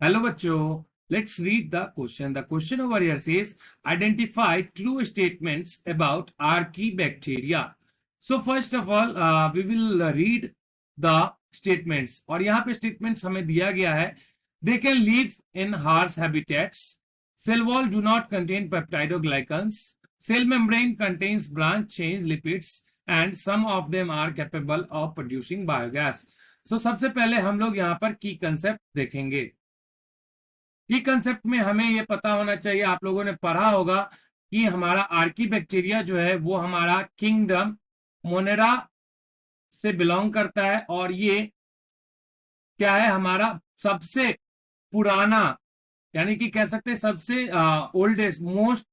Hello बच्चों, let's read the question. The question over here says identify true statements about archaebacteria. So first of all, we will read the statements. और यहाँ पे statements हमें दिया गया है. They can live in harsh habitats. Cell wall do not contain peptidoglycans. Cell membrane contains branch chain lipids and some of them are capable of producing biogas. So सबसे पहले हम लोग यहाँ पर की कंसेप्ट देखेंगे. की कंसेप्ट में हमें यह पता होना चाहिए, आप लोगों ने पढ़ा होगा कि हमारा आर्कीबैक्टीरिया जो है वो हमारा किंगडम मोनेरा से बिलोंग करता है और ये क्या है, हमारा सबसे पुराना, यानी कि कह सकते हैं सबसे oldest most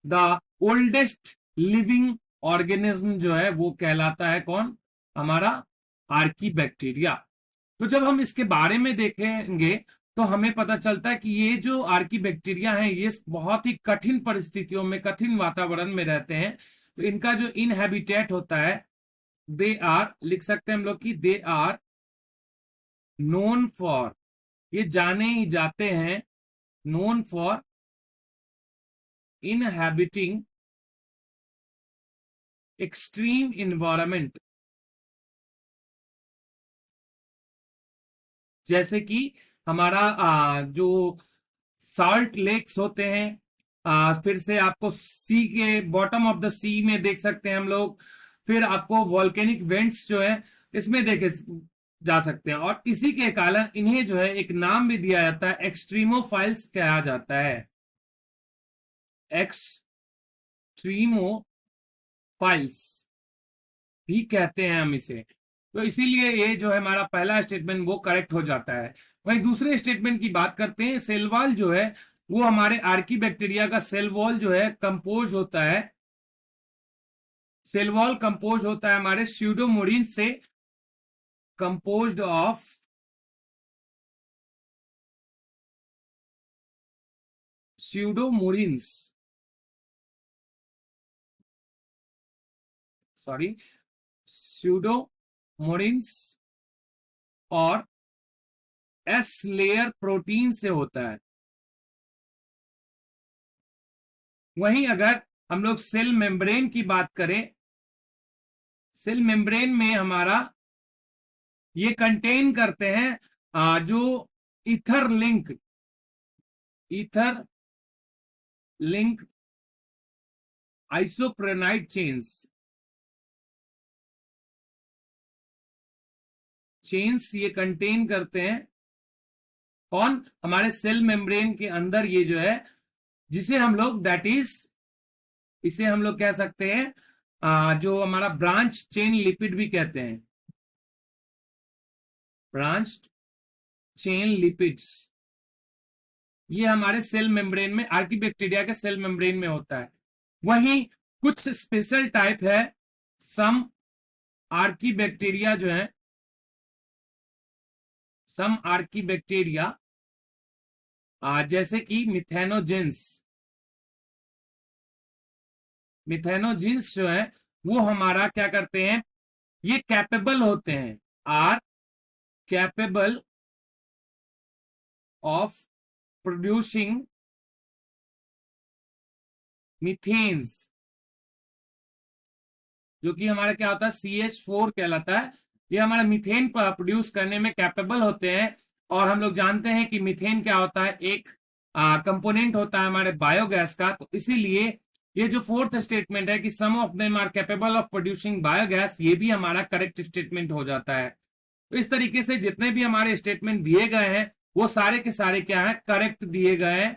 the oldest living organism जो है वो कहलाता है कौन, हमारा आर्कीबैक्टीरिया. तो जब हम इसके बारे में देखेंगे तो हमें पता चलता है कि ये जो आर्कीबैक्टीरिया है ये बहुत ही कठिन परिस्थितियों में, कठिन वातावरण में रहते हैं. तो इनका जो इनहैबिटेट होता है, दे आर, लिख सकते हैं हम लोग कि दे आर नोन फॉर, ये जाने ही जाते हैं, known for inhabiting extreme environment. जैसे कि हमारा जो साल्ट लेक्स होते हैं, फिर से आपको सी के बॉटम ऑफ द सी में देख सकते हैं हम लोग, फिर आपको वॉल्केनिक वेंट्स जो है इसमें देखे जा सकते हैं. और इसी के कारण इन्हें जो है एक नाम भी दिया जाता है, एक्सट्रीमोफाइल्स कहा जाता है, एक्सट्रीमोफाइल्स भी कहते हैं हम इसे. तो इसीलिए ये जो है हमारा पहला स्टेटमेंट वो करेक्ट हो जाता है. वहीं दूसरे स्टेटमेंट की बात करते हैं. सेल वॉल जो है वो हमारे आर्कीबैक्टीरिया का सेल वॉल जो है कंपोज होता है, सेल वॉल कंपोज होता है हमारे स्यूडोमोरिन्स से, कंपोज्ड ऑफ स्यूडोमोरिन्स, सॉरी स्यूडोमोरिन्स और एस लेयर प्रोटीन से होता है. वहीं अगर हम लोग सेल मेम्ब्रेन की बात करें, सेल मेम्ब्रेन में हमारा ये कंटेन करते हैं जो ईथर लिंक आइसोप्रेनाइड चेन्स ये कंटेन करते हैं कौन, हमारे सेल मेम्ब्रेन के अंदर. ये जो है जिसे हम लोग दैट इज, इसे हम लोग कह सकते हैं जो हमारा ब्रांच चेन लिपिड भी कहते हैं, ब्रांच चेन लिपिड्स. ये हमारे सेल मेम्ब्रेन में, आर्कीबैक्टीरिया के सेल मेम्ब्रेन में होता है. वहीं कुछ स्पेशल टाइप है, सम आर्कीबैक्टीरिया जो है, सम आर्कीबैक्टीरिया जैसे कि मिथेनोजिन्स जो है वो हमारा क्या करते हैं, ये कैपेबल होते हैं, आर कैपेबल ऑफ प्रोड्यूसिंग मीथेन्स, जो कि हमारा क्या होता है CH4 कहलाता है. ये हमारा मीथेन प्रोड्यूस करने में कैपेबल होते हैं. और हम लोग जानते हैं कि मीथेन क्या होता है, एक कंपोनेंट होता है हमारे बायोगैस का. तो इसीलिए ये जो फोर्थ स्टेटमेंट है कि some of them are capable of producing biogas, ये भी हमारा करेक्ट स्टेटमेंट हो जाता है. तो इस तरीके से जितने भी हमारे स्टेटमेंट दिए गए हैं वो सारे के सारे क्या है, करेक्ट दिए गए हैं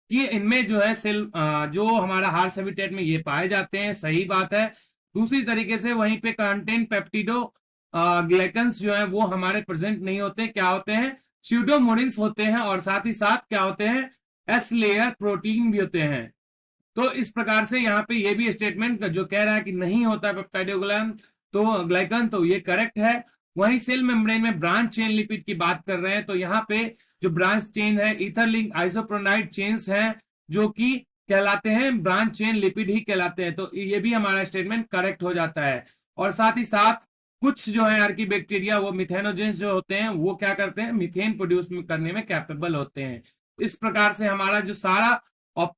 कि इनमें जो है सेल जो हमारा हार्श हैबिटेट में ये पाए जाते हैं, सही बात है. दूसरी तरीके से वहीं पे कंटेन पेप्टिडो ग्लाइकन्स जो है वो हमारे प्रेजेंट नहीं होते, क्या होते हैं, स्यूडोमोरिन्स होते हैं. और साथ ही साथ क्या होते हैं, एस लेयर प्रोटीन भी होते हैं. तो इस प्रकार से यहाँ पे ये भी स्टेटमेंट जो कह रहा है कि नहीं होता ग्लाइकन, तो ये करेक्ट है. वहीं सेल मेम्ब्रेन में ब्रांच चेन लिपिड की बात कर रहे हैं, तो यहाँ पे जो ब्रांच चेन है ईथर लिंक आइसोप्रोनाइड चेन्स हैं जो कि कहलाते हैं ब्रांच चेन लिपिड ही कहलाते हैं. तो ये भी हमारा स्टेटमेंट करेक्ट हो जाता है. और साथ ही साथ कुछ जो है आर्की बैक्टीरिया वो मिथेनोजेंस जो होते हैं वो क्या करते हैं, मीथेन प्रोड्यूस करने में कैपेबल होते हैं। इस प्रकार से हमारा जो सारा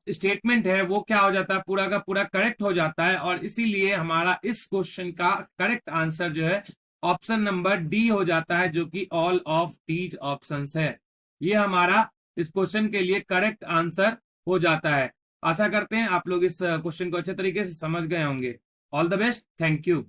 स्टेटमेंट है वो क्या हो जाता है, पूरा का पूरा करेक्ट हो जाता है, और इसीलिए हमारा इस क्वेश्चन का करेक्ट आंसर जो है ऑप्शन नंबर डी हो जाता है, जो कि ऑल ऑफ दीज ऑप्शंस है। ये हमारा इस क्वेश्चन के लिए करेक्ट आंसर हो जाता है। आशा करते हैं आप लोग इस क्वेश्चन को अच्छे तरीके से समझ गए होंगे। All the best, thank you.